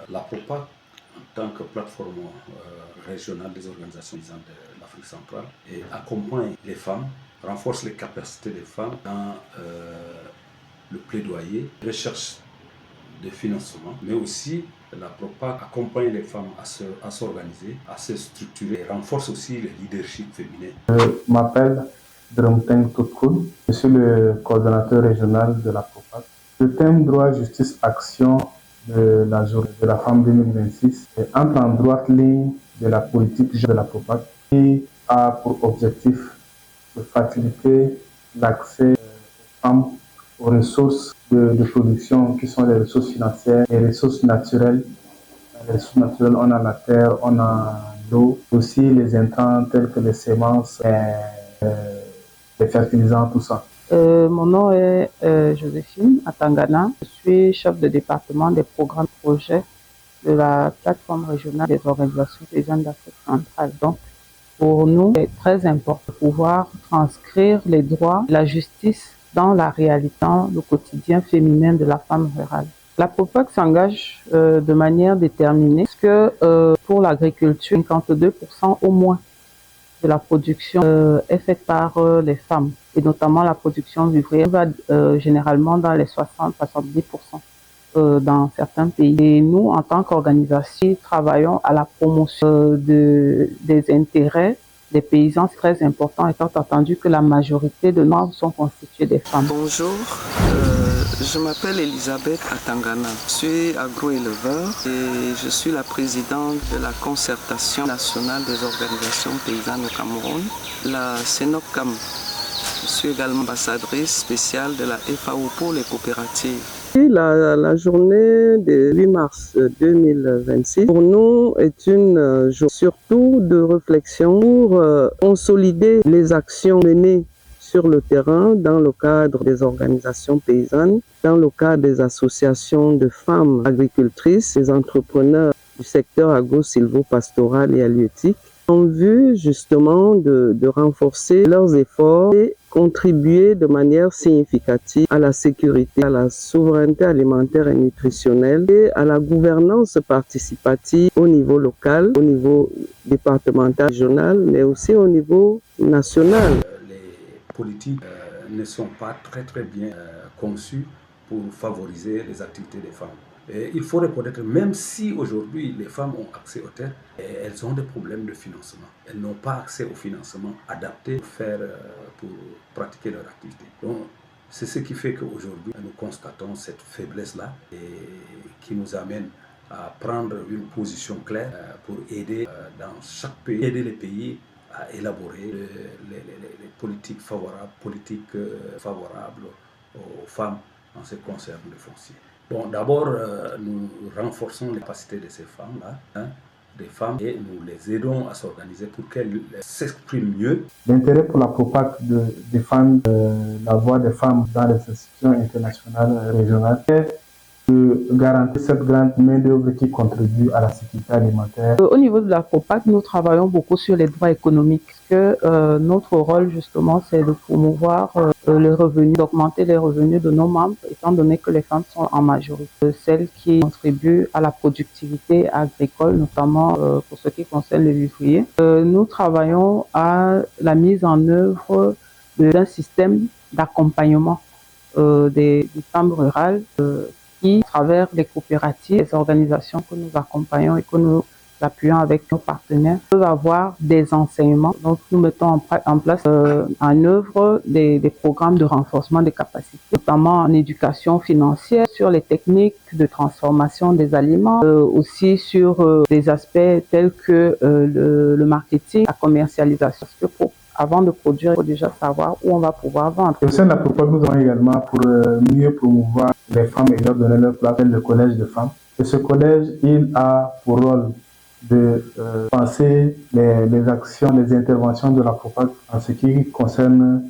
La PROPAC, en tant que plateforme régionale des organisations paysannes de l'Afrique centrale, et accompagne les femmes, renforce les capacités des femmes dans le plaidoyer, recherche de financement, mais aussi la PROPAC accompagne les femmes à s'organiser, à se structurer et renforce aussi le leadership féminin. Je m'appelle Dromteng Toukoun, je suis le coordonnateur régional de la PROPAC. Le thème droit, justice, action de la journée de la femme 2026 entre en droite ligne de la politique de la PROPAC qui a pour objectif de faciliter l'accès aux femmes aux ressources de production qui sont les ressources financières, les ressources naturelles. Les ressources naturelles, on a la terre, on a l'eau, aussi les intrants tels que les semences, les fertilisants, tout ça. Mon nom est Joséphine Atangana. Je suis chef de département des programmes projets de la plateforme régionale des organisations paysannes d'Afrique centrale. Donc, pour nous, c'est très important de pouvoir transcrire les droits, la justice dans la réalité, dans le quotidien féminin de la femme rurale. La PROPAC s'engage de manière déterminée parce que pour l'agriculture, 52% au moins de la production est faite par les femmes et notamment la production vivrière va généralement dans les 60-70% dans certains pays. Et nous, en tant qu'organisation, travaillons à la promotion des intérêts des paysans. C'est très important étant entendu que la majorité de membres sont constitués des femmes. Bonjour. Je m'appelle Elisabeth Atangana, je suis agroéleveur et je suis la présidente de la concertation nationale des organisations paysannes au Cameroun, la CENOCAM. Je suis également ambassadrice spéciale de la FAO pour les coopératives. La journée du 8 mars 2026, pour nous, est une journée surtout de réflexion pour consolider les actions menées sur le terrain dans le cadre des organisations paysannes, dans le cadre des associations de femmes agricultrices, des entrepreneurs du secteur agro-silvo-pastoral et halieutique, en vue justement de renforcer leurs efforts et contribuer de manière significative à la sécurité, à la souveraineté alimentaire et nutritionnelle et à la gouvernance participative au niveau local, au niveau départemental, régional, mais aussi au niveau national. Les politiques ne sont pas très bien conçues pour favoriser les activités des femmes. Et il faut reconnaître, même si aujourd'hui les femmes ont accès aux terres, elles ont des problèmes de financement. Elles n'ont pas accès au financement adapté pour pratiquer leur activité. Donc, c'est ce qui fait qu'aujourd'hui, nous constatons cette faiblesse-là et qui nous amène à prendre une position claire pour aider dans chaque pays, aider les pays à élaborer les politiques favorables aux femmes en ce qui concerne le foncier. Bon, d'abord, nous renforçons les capacités de ces femmes-là, des femmes, et nous les aidons à s'organiser pour qu'elles s'expriment mieux. L'intérêt pour la PROPAC de défendre la voix des femmes dans les institutions internationales et régionales est de garantir cette grande main-d'œuvre qui contribue à la sécurité alimentaire. Au niveau de la PROPAC, nous travaillons beaucoup sur les droits économiques. Notre rôle, justement, c'est de promouvoir les revenus, d'augmenter les revenus de nos membres, étant donné que les femmes sont en majorité celles qui contribuent à la productivité agricole, notamment pour ce qui concerne les vivriers. Nous travaillons à la mise en œuvre d'un système d'accompagnement des femmes rurales qui, à travers les coopératives, les organisations que nous accompagnons et que nous appuyons avec nos partenaires, peuvent avoir des enseignements. Donc, nous mettons en place, en œuvre des programmes de renforcement des capacités, notamment en éducation financière, sur les techniques de transformation des aliments, aussi sur des aspects tels que le marketing, la commercialisation. Avant de produire, il faut déjà savoir où on va pouvoir vendre. Au sein de la PROPAC, nous avons également pour mieux promouvoir les femmes et leur donner leur place, le collège de femmes. Et ce collège, il a pour rôle de penser les actions, les interventions de la PROPAC en ce qui concerne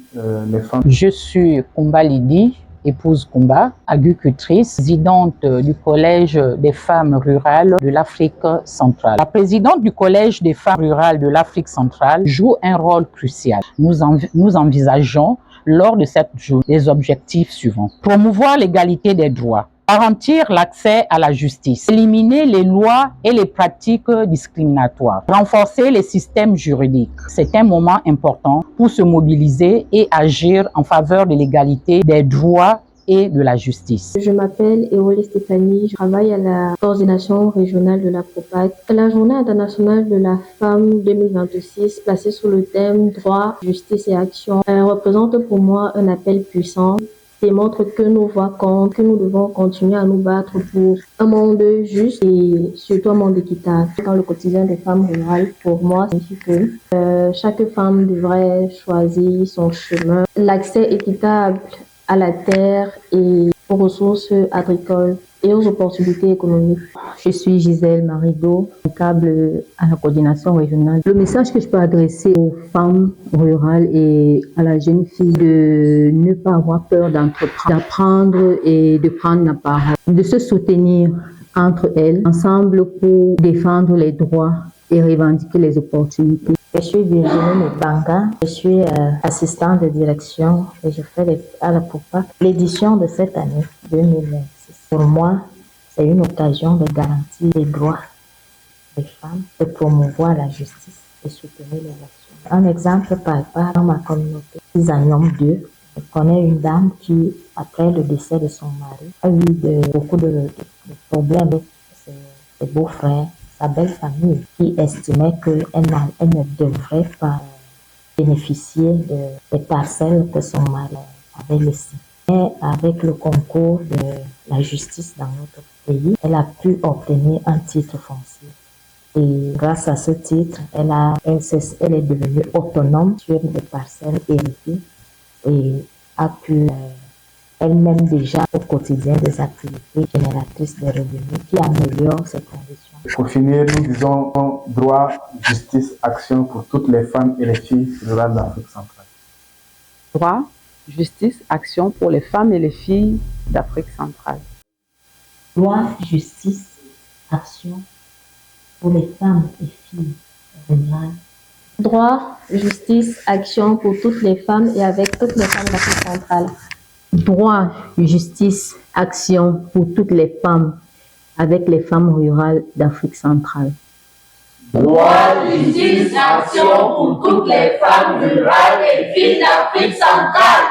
les femmes. Je suis Kumba Lydie, épouse Kumba, agricultrice, présidente du Collège des femmes rurales de l'Afrique centrale. La présidente du Collège des femmes rurales de l'Afrique centrale joue un rôle crucial. Nous envisageons lors de cette journée les objectifs suivants. Promouvoir l'égalité des droits, Garantir l'accès à la justice, éliminer les lois et les pratiques discriminatoires, renforcer les systèmes juridiques. C'est un moment important pour se mobiliser et agir en faveur de l'égalité des droits et de la justice. Je m'appelle Eole Stéphanie, je travaille à la coordination régionale de la PROPAC. La journée internationale de la femme 2026, placée sous le thème droit, justice et action, représente pour moi un appel puissant, démontre que nos voix comptent, que nous devons continuer à nous battre pour un monde juste et surtout un monde équitable. Dans le quotidien des femmes rurales, pour moi, signifie que chaque femme devrait choisir son chemin. L'accès équitable à la terre et aux ressources agricoles et aux opportunités économiques. Je suis Gisèle Marigot, câble à la coordination régionale. Le message que je peux adresser aux femmes rurales et à la jeune fille, de ne pas avoir peur d'entreprendre, d'apprendre et de prendre la parole, de se soutenir entre elles, ensemble pour défendre les droits et revendiquer les opportunités. Je suis Virginie Mbanga, je suis assistante de direction et je fais à la PROPAC l'édition de cette année 2026. Pour moi, c'est une occasion de garantir les droits des femmes, de promouvoir la justice et soutenir les actions. Un exemple par rapport à ma communauté, Isanium 2, je connais une dame qui, après le décès de son mari, a eu beaucoup de problèmes avec ses beaux-frères, sa belle famille, qui estimait qu'elle ne devrait pas bénéficier des parcelles que son mari avait laissées. Mais avec le concours de la justice dans notre pays, elle a pu obtenir un titre foncier. Et grâce à ce titre, elle est devenue autonome sur des parcelles héritées et a pu elle-même déjà au quotidien des activités génératrices de revenus qui améliorent ses conditions. Pour finir, nous disons droit, justice, action pour toutes les femmes et les filles rurales d'Afrique centrale. Droit, justice, action pour les femmes et les filles d'Afrique centrale. Droit, justice, action pour les femmes et filles rurales. Droit, justice, action pour toutes les femmes et avec toutes les femmes d'Afrique centrale. Droit, justice, action pour toutes les femmes avec les femmes rurales d'Afrique centrale. Droit, justice, action pour toutes les femmes rurales et filles d'Afrique centrale.